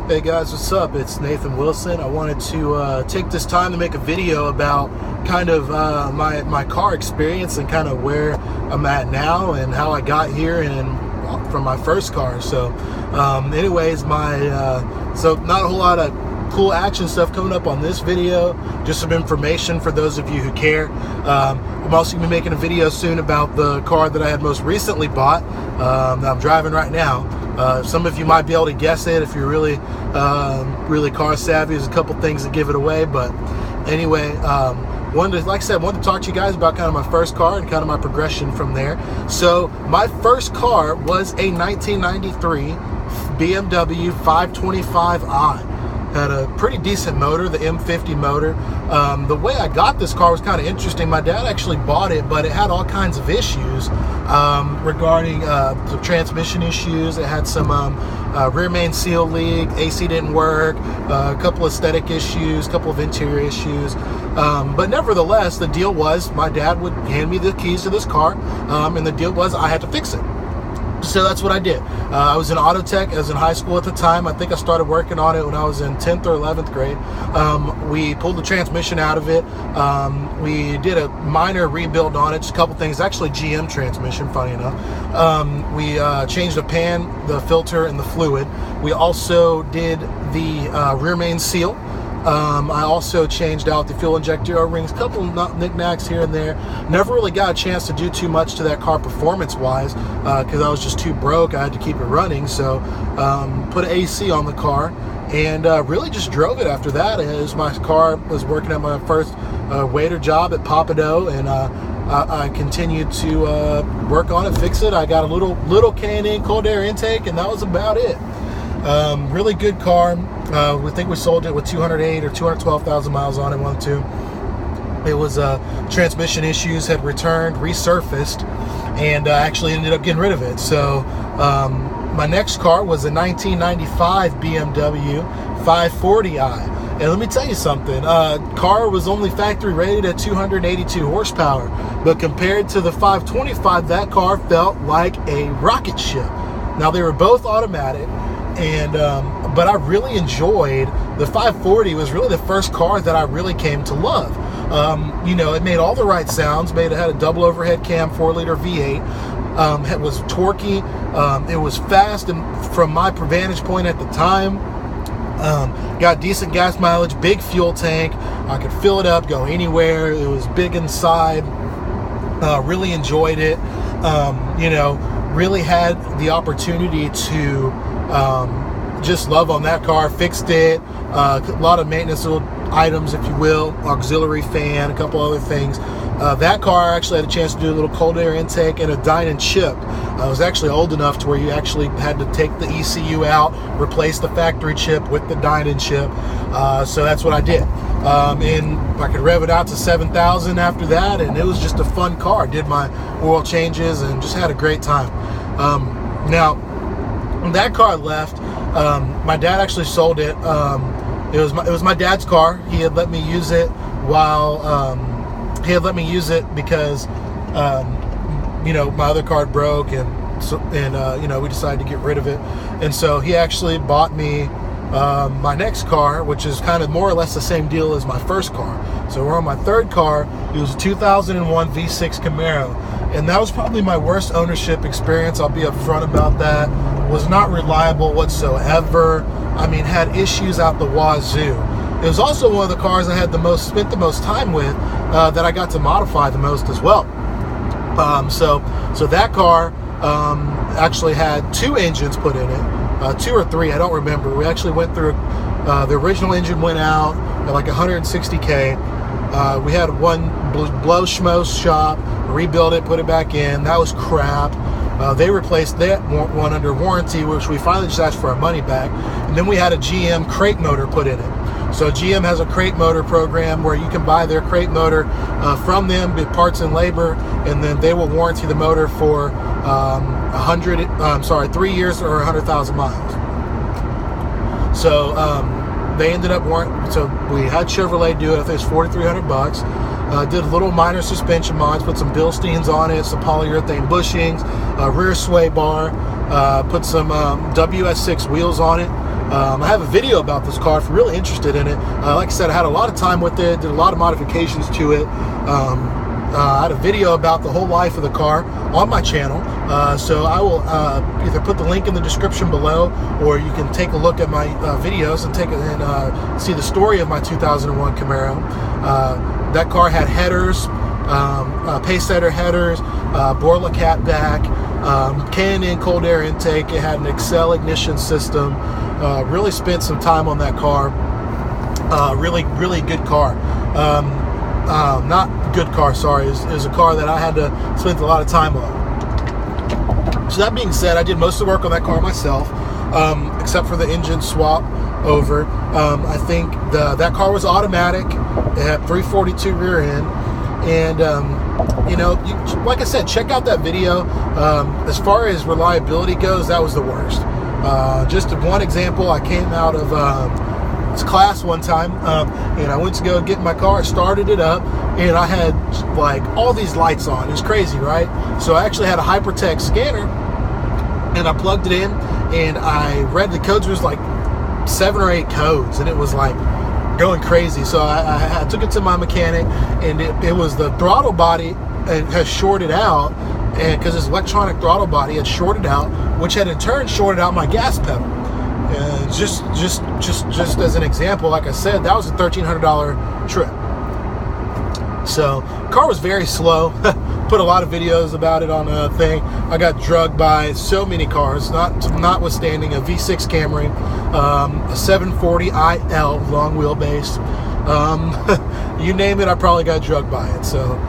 Hey guys, what's up? It's Nathan Wilson. I wanted to take this time to make a video about kind of my car experience and kind of where I'm at now and how I got here and from my first car. So anyways, so not a whole lot of cool action stuff coming up on this video, just some information for those of you who care. I'm also going to be making a video soon about the car that I had most recently bought that I'm driving right now. Some of you might be able to guess it if you're really car savvy. There's a couple things that give it away, but anyway, wanted to talk to you guys about kind of my first car and kind of my progression from there. So my first car was a 1993 BMW 525i. Had a pretty decent motor, the M50 motor. The way I got this car was kind of interesting. My dad actually bought it, but it had all kinds of issues regarding the transmission issues. It had some rear main seal leak, AC didn't work, a couple aesthetic issues, a couple of interior issues. But nevertheless, the deal was my dad would hand me the keys to this car, and the deal was I had to fix it. So that's what I did. I was in auto tech. I was in high school at the time. I think I started working on it when I was in 10th or 11th grade. We pulled the transmission out of it. We did a minor rebuild on it, just a couple things. Actually, GM transmission, funny enough. We changed the pan, the filter, and the fluid. We also did the rear main seal. I also changed out the fuel injector O-rings, a couple knickknacks here and there. Never really got a chance to do too much to that car performance-wise because I was just too broke. I had to keep it running, so put an AC on the car and really just drove it after that. As my car was working at my first waiter job at Papado, and I continued to work on it, fix it. I got a little K&N cold air intake, and that was about it. Really good car. We think we sold it with 208 or 212,000 miles on it, 1-2. It was transmission issues, had returned, resurfaced, and actually ended up getting rid of it. So my next car was a 1995 BMW 540i. And let me tell you something, car was only factory rated at 282 horsepower, but compared to the 525, that car felt like a rocket ship. Now, they were both automatic, and but I really enjoyed the 540. Was really the first car that I really came to love. You know, it made all the right sounds. It had a double overhead cam 4-liter V8. It was torquey. It was fast, and from my vantage point at the time, got decent gas mileage, big fuel tank. I could fill it up, go anywhere. It was big inside. Really enjoyed it. You know, really had the opportunity to just love on that car. Fixed it, a lot of maintenance items, if you will, auxiliary fan, a couple other things. That car actually had a chance to do a little cold air intake and a dynon chip. I was actually old enough to where you actually had to take the ECU out, replace the factory chip with the dynon chip. So that's what I did. And I could rev it out to 7,000 after that, and it was just a fun car. Did my oil changes and just had a great time. Now, when that car left, my dad actually sold it. It was my dad's car. He had let me use it because you know, my other car broke, and you know, we decided to get rid of it. And so he actually bought me my next car, which is kind of more or less the same deal as my first car. So we're on my third car. It was a 2001 V6 Camaro, and that was probably my worst ownership experience. I'll be upfront about that. Was not reliable whatsoever. I mean, had issues out the wazoo. It was also one of the cars I had spent the most time with, that I got to modify the most as well. So that car actually had 2 engines put in it, 2 or 3, I don't remember. We actually went through, the original engine went out at like 160K. We had one blow schmo's shop, rebuilt it, put it back in. That was crap. They replaced that one under warranty, which we finally just asked for our money back. And then we had a GM crate motor put in it. So GM has a crate motor program where you can buy their crate motor from them, with parts and labor, and then they will warranty the motor for 3 years or 100,000 miles. So they ended up so we had Chevrolet do it. I think it's $4,300. Did a little minor suspension mods, put some Bilsteins on it, some polyurethane bushings, rear sway bar, put some WS6 wheels on it. I have a video about this car if you're really interested in it. Like I said, I had a lot of time with it, did a lot of modifications to it. I had a video about the whole life of the car on my channel, so I will either put the link in the description below, or you can take a look at my videos and see the story of my 2001 Camaro. That car had headers, pace setter headers, Borla catback, K&N cold air intake. It had an Excel ignition system. Really spent some time on that car. Really good car. Not good car, sorry. It was a car that I had to spend a lot of time on. So that being said, I did most of the work on that car myself, except for the engine swap over. I think that car was automatic. It had 342 rear end. And, you know, like I said, check out that video. As far as reliability goes, that was the worst. Just one example, I came out of class one time, and I went to go get my car, started it up, and I had like all these lights on. It was crazy, right? So I actually had a hypertext scanner, and I plugged it in, and I read the codes. There was like 7 or 8 codes, and it was like going crazy. So I took it to my mechanic, and it was the throttle body and has shorted out, and because this electronic throttle body had shorted out, which had in turn shorted out my gas pedal. Just as an example, like I said, that was a $1,300 trip. So car was very slow. Put a lot of videos about it on a thing. I got drugged by so many cars, notwithstanding a V6 Camaro, a 740 IL long wheelbase. You name it, I probably got drugged by it. So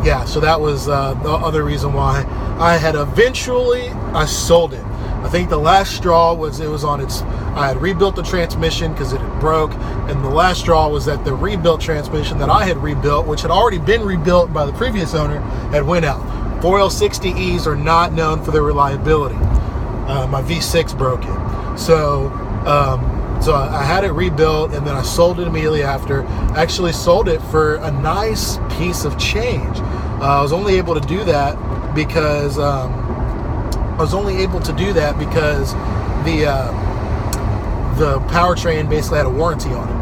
yeah, so that was the other reason why I had I sold it. I think the last straw was I had rebuilt the transmission because it had broke, and the last straw was that the rebuilt transmission that I had rebuilt, which had already been rebuilt by the previous owner, had went out. 4L60Es are not known for their reliability. My V6 broke it. So I had it rebuilt, and then I sold it immediately after. I actually sold it for a nice piece of change. I was only able to do that because the powertrain basically had a warranty on it.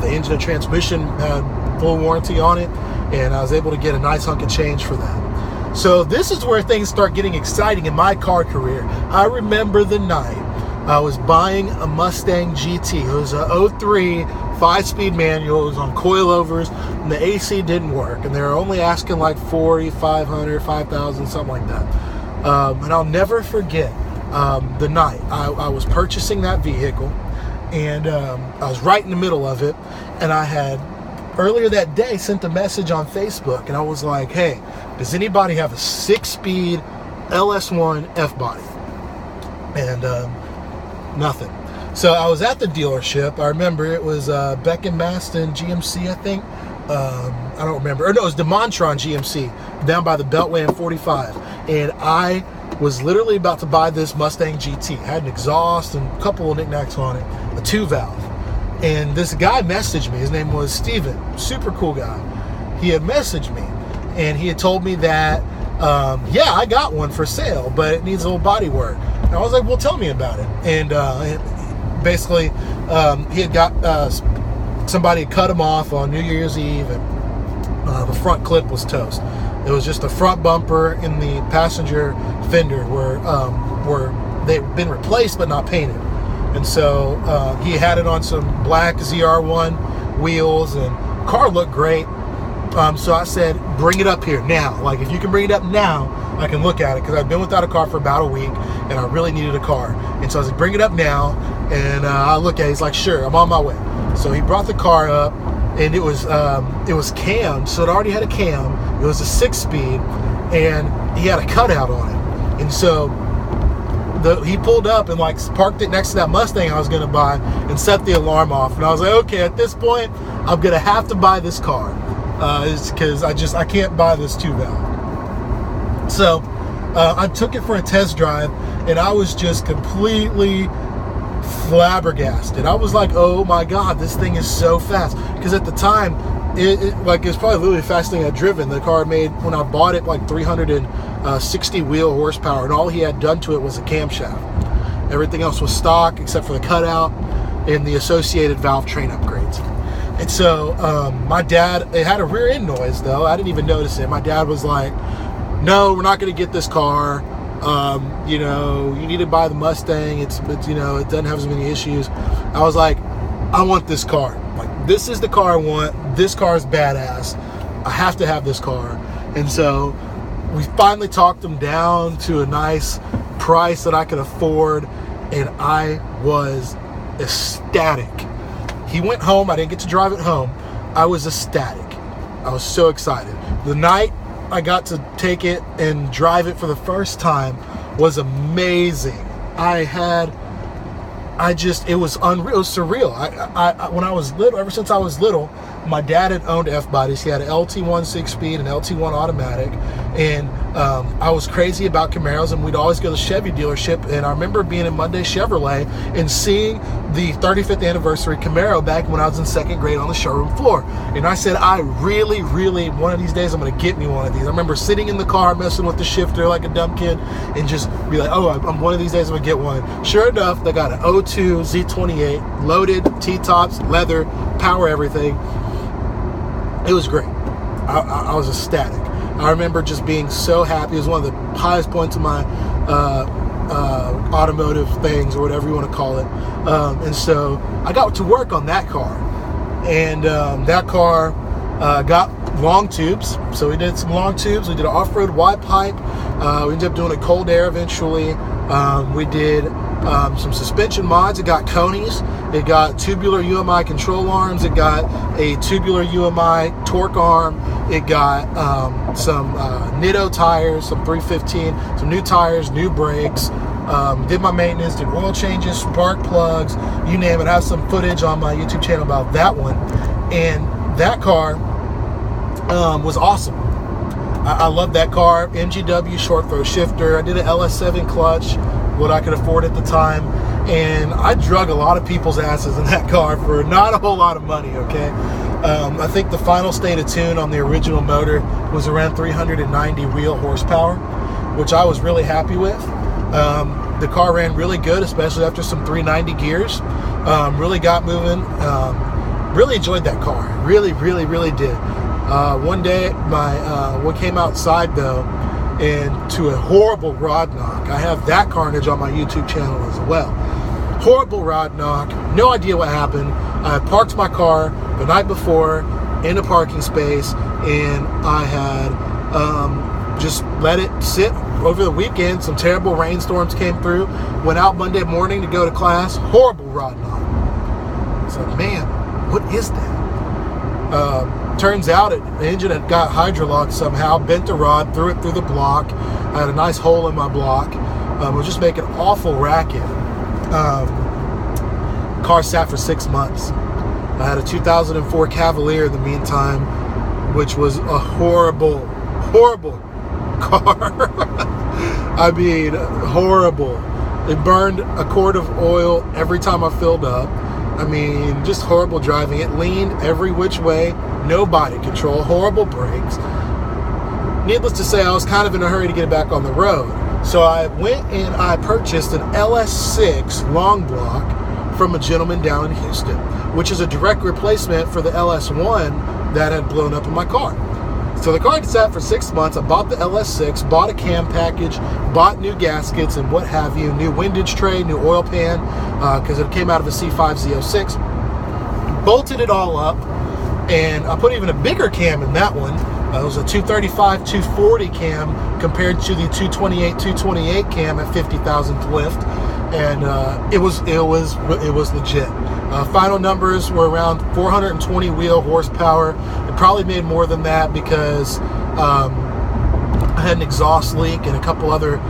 The engine and transmission had full warranty on it, and I was able to get a nice hunk of change for that. So this is where things start getting exciting in my car career. I remember the night I was buying a Mustang GT. It was a 03 5-speed manual. It was on coilovers, and the AC didn't work, and they were only asking like $4,500, $5,000, something like that. And I'll never forget the night I was purchasing that vehicle, and I was right in the middle of it, and I had earlier that day sent a message on Facebook, and I was like, hey, does anybody have a 6-speed LS1 F-body? And nothing. So I was at the dealership. I remember it was Beck & Maston GMC, I think. I don't remember. Or no, it was DeMontron GMC down by the Beltway in 45. And I was literally about to buy this Mustang GT. It had an exhaust and a couple of knickknacks on it, a 2-valve. And this guy messaged me. His name was Steven. Super cool guy. He had messaged me, and he had told me that, yeah, I got one for sale, but it needs a little body work. And I was like, well, tell me about it. And basically, he had got somebody had cut him off on New Year's Eve, and the front clip was toast. It was just a front bumper in the passenger fender where they'd been replaced but not painted. And so he had it on some black ZR1 wheels, and the car looked great. So I said, bring it up here now. Like, if you can bring it up now, I can look at it, because I've been without a car for about a week, and I really needed a car. And so I was like, bring it up now. And I look at it. He's like, sure, I'm on my way. So he brought the car up, and it was cammed, so it already had a cam. It was a 6-speed, and he had a cutout on it. And so he pulled up and like parked it next to that Mustang I was going to buy and set the alarm off. And I was like, okay, at this point, I'm going to have to buy this car, because I can't buy this 2-valve. So I took it for a test drive, and I was just completely flabbergasted. I was like, oh my god, this thing is so fast. Because at the time, it was probably literally the fastest thing I'd driven. The car made, when I bought it, like 360 wheel horsepower, and all he had done to it was a camshaft. Everything else was stock except for the cutout and the associated valve train upgrades. And so my dad, it had a rear end noise though. I didn't even notice it. My dad was like, no, we're not going to get this car. You know, you need to buy the Mustang. It's you know, it doesn't have as many issues. I was like, I want this car. Like, this is the car I want. This car is badass. I have to have this car. And so we finally talked him down to a nice price that I could afford, and I was ecstatic. He went home. I didn't get to drive it home. I was ecstatic. I was so excited. The night I got to take it and drive it for the first time was amazing. It was unreal. It was surreal. When I was little, ever since I was little, my dad had owned F-bodies. He had an LT1 6-speed and LT1 automatic, and I was crazy about Camaros, and we'd always go to the Chevy dealership. And I remember being in Monday Chevrolet and seeing the 35th anniversary Camaro back when I was in second grade on the showroom floor. And I said, I really, one of these days I'm going to get me one of these. I remember sitting in the car messing with the shifter like a dumb kid and just be like, oh, I'm one of these days I'm going to get one. Sure enough, they got an 02 Z28, loaded, T-tops, leather, power, everything. It was great. I was ecstatic. I remember just being so happy. It was one of the highest points of my automotive things, or whatever you want to call it. And so I got to work on that car, and that car got long tubes. So we did some long tubes. We did an off-road wide pipe. We ended up doing a cold air eventually. We did some suspension mods. It got conies. It got tubular UMI control arms. It got a tubular UMI torque arm. It got some Nitto tires, some 315, some new tires, new brakes. Did my maintenance, did oil changes, spark plugs, you name it. I have some footage on my YouTube channel about that one. And that car was awesome. I love that car. MGW short throw shifter. I did an LS7 clutch, what I could afford at the time. And I drug a lot of people's asses in that car for not a whole lot of money, okay? I think the final state of tune on the original motor was around 390 wheel horsepower, which I was really happy with. The car ran really good, especially after some 390 gears. Really got moving. Really enjoyed that car. Really did. One day, what came outside though, and to a horrible rod knock. I have that carnage on my YouTube channel as well. Horrible rod knock. No idea what happened. I parked my car the night before in a parking space, and I had just let it sit over the weekend. Some terrible rainstorms came through. Went out Monday morning to go to class. Horrible rod knock. So, man, what is that? Turns out the engine had got hydrolocked somehow, bent the rod, threw it through the block. I had a nice hole in my block. It was just making awful racket. Car sat for 6 months. I had a 2004 Cavalier in the meantime, which was a horrible car. I mean, horrible. It burned a quart of oil every time I filled up. I mean, just horrible driving. It leaned every which way, no body control, horrible brakes. Needless to say, I was kind of in a hurry to get it back on the road. So I went and I purchased an LS6 long block from a gentleman down in Houston, which is a direct replacement for the LS1 that had blown up in my car. So the car had sat for 6 months. I bought the LS6, bought a cam package, bought new gaskets and what have you, new windage tray, new oil pan, because it came out of a C5 Z06. Bolted it all up, and I put even a bigger cam in that one. It was a 235, 240 cam compared to the 228 cam at 50,000th lift, and it was legit. Final numbers were around 420 wheel horsepower. It probably made more than that because I had an exhaust leak and a couple other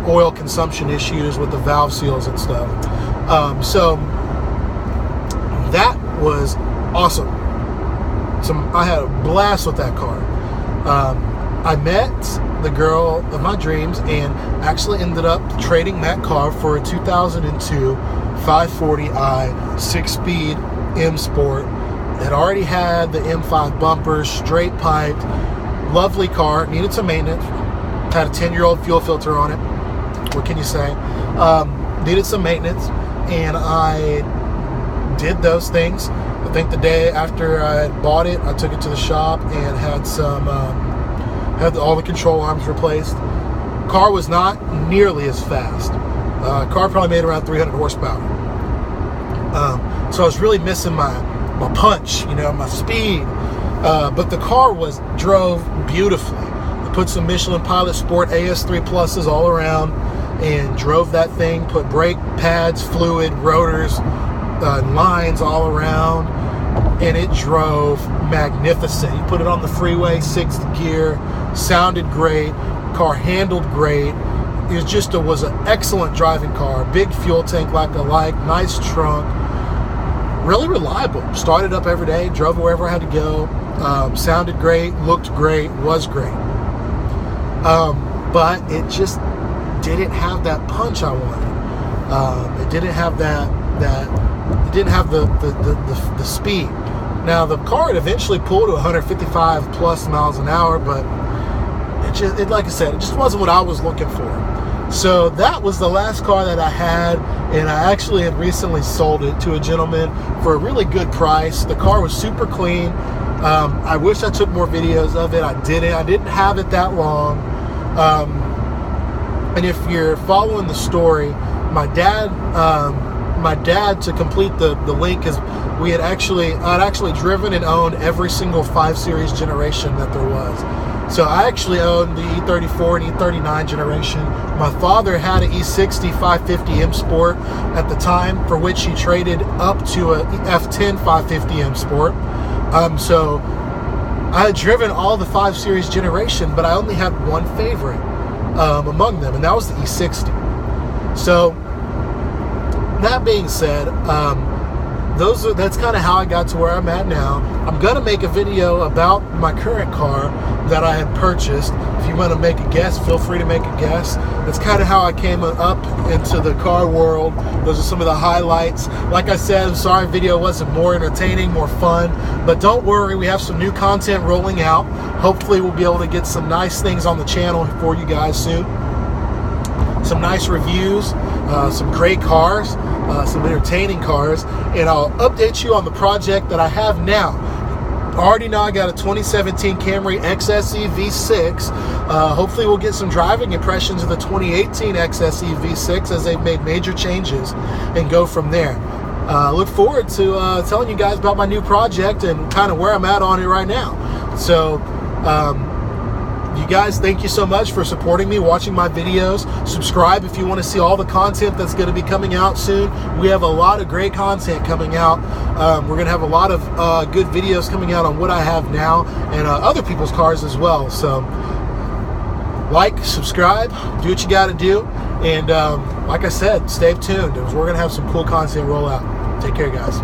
oil consumption issues with the valve seals and stuff. So that was awesome. I had a blast with that car. I met the girl of my dreams and actually ended up trading that car for a 2002 540i 6-speed M Sport. It already had the M5 bumpers, straight piped, lovely car, needed some maintenance, had a 10-year-old fuel filter on it. What can you say? needed some maintenance, and I did those things. I think the day after I bought it, I took it to the shop and had some had all the control arms replaced. Car was not nearly as fast. Car probably made around 300 horsepower. So I was really missing my punch, my speed. But the car drove beautifully. I put some Michelin Pilot Sport AS3 Pluses all around and drove that thing, put brake pads, fluid, rotors, lines all around, and it drove magnificent. You put it on the freeway, 6th gear, sounded great, car handled great. It was an excellent driving car. Big fuel tank like I like, nice trunk, really reliable. Started up every day, drove wherever I had to go. Sounded great, looked great, was great. But it just didn't have that punch I wanted. It didn't have it didn't have the speed. Now the car would eventually pull to 155 plus miles an hour, but like I said, it just wasn't what I was looking for. So that was the last car that I had, and I actually had recently sold it to a gentleman for a really good price. The car was super clean. I wish I took more videos of it. I didn't have it that long. And if you're following the story, my dad, to complete the link, is I'd actually driven and owned every single 5 Series generation that there was. So I actually owned the E34 and E39 generation. My father had an E60 550 M Sport at the time, for which he traded up to a F10 550 M Sport. So I had driven all the 5 Series generation, but I only had one favorite among them, and that was the E60. So that being said, that's kind of how I got to where I'm at now. I'm gonna make a video about my current car that I had purchased. If you want to make a guess, feel free to make a guess. That's kind of how I came up into the car world. Those are some of the highlights. Like I said, I'm sorry video wasn't more entertaining, more fun, but don't worry, we have some new content rolling out. Hopefully we'll be able to get some nice things on the channel for you guys soon. Some nice reviews, some great cars, some entertaining cars, and I'll update you on the project that I have now. I already know I got a 2017 Camry XSE V6. Hopefully we'll get some driving impressions of the 2018 XSE V6 as they've made major changes, and go from there. Look forward to telling you guys about my new project and kind of where I'm at on it right now. So you guys, thank you so much for supporting me, watching my videos. Subscribe if you want to see all the content that's going to be coming out soon. We have a lot of great content coming out. We're going to have a lot of good videos coming out on what I have now, and other people's cars as well. So like, subscribe, do what you got to do, and like I said, stay tuned, because we're going to have some cool content roll out. Take care, guys.